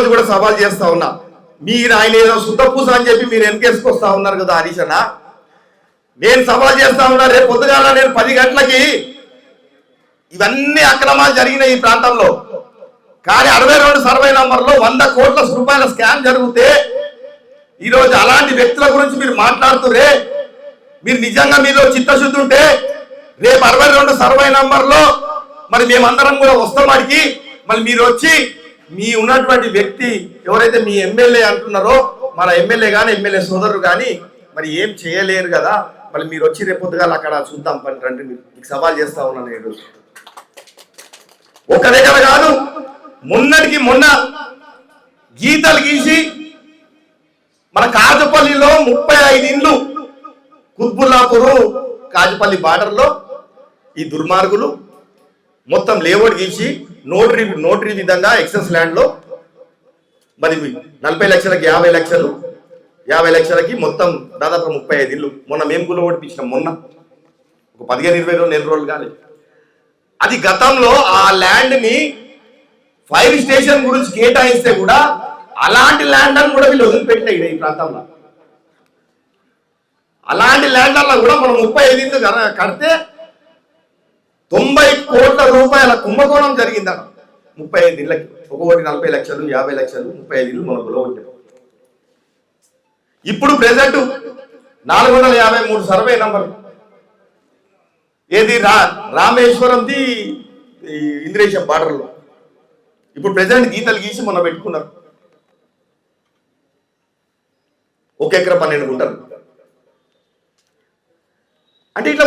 రోజు కూడా సవాల్ చేస్తా ఉన్నా, మీరు ఆయన ఏదో సుత్తపూస అని చెప్పి మీరు వెనకేసుకొస్తా ఉన్నారు కదా హరీష్ అన్న. నేను సవాల్ చేస్తా ఉన్నా, రేపు పొద్దుగాల నేను 10 గంటలకి ఇవన్నీ అక్రమాలు జరిగినాయి ఈ ప్రాంతంలో. కానీ 62 సర్వే నంబర్లో 100 కోట్ల రూపాయల స్కామ్ జరిగితే ఈరోజు అలాంటి వ్యక్తుల గురించి మీరు మాట్లాడుతురే. మీరు నిజంగా మీలో చిత్తశుద్ధి ఉంటే రేపు 62 సర్వే నంబర్లో మరి మేమందరం కూడా వస్తాం అడిగి. మళ్ళీ మీరు వచ్చి మీ ఉన్నటువంటి వ్యక్తి ఎవరైతే మీ ఎమ్మెల్యే అంటున్నారో మన ఎమ్మెల్యే కానీ ఎమ్మెల్యే సోదరుడు కానీ మరి ఏం చేయలేరు కదా. మళ్ళీ మీరు వచ్చి రేపు పొద్దుగాల అక్కడ చూద్దాం పని రండి. మీకు సవాల్ చేస్తా ఉన్నాను. నేను ఒక దగ్గర కాదు, మొన్నటికి మొన్న గీతలు గీసి మన కాజపల్లిలో 35 ఇండ్లు, కుత్బుల్లాపూర్ కాజపల్లి బార్డర్లో ఈ దుర్మార్గులు మొత్తం లేఅవుట్ గీసి నోటరీ విధంగా ఎక్సెస్ ల్యాండ్లో మరి 40 లక్షలకి 50 లక్షలు, 50 లక్షలకి మొత్తం దాదాపు 35 ఇళ్ళు. మొన్న మేము కూడా ఓడిపించినాం. మొన్న ఒక 15-20 నెల రోజులు కానీ అది గతంలో ఆ ల్యాండ్ని ఫైర్ స్టేషన్ గురించి కేటాయిస్తే కూడా అలాంటి ల్యాండ్ అని కూడా వీళ్ళు వదిలిపెట్టినాయి ఈ ప్రాంతంలో. అలాంటి ల్యాండ్లలో కూడా మనం 35 ఇళ్ళు కడితే 90 కోట్ల రూపాయల కుంభకోణం జరిగిందన్న. 35 ఇళ్ళకి ఒక్కొక్కటి 40 లక్షలు, 50 లక్షలు, 35 ఇళ్ళు మనం గులవట్టాం. ఇప్పుడు ప్రెసెంట్ 453 సర్వే నంబర్ ఏది రామేశ్వరంది ఇంద్రేశం బార్డర్లో ఇప్పుడు ప్రెసెంట్ గీతలు గీసి మొన్న పెట్టుకున్నారు. 1 ఎకరా 12 గుంటలు అంటే ఇట్లా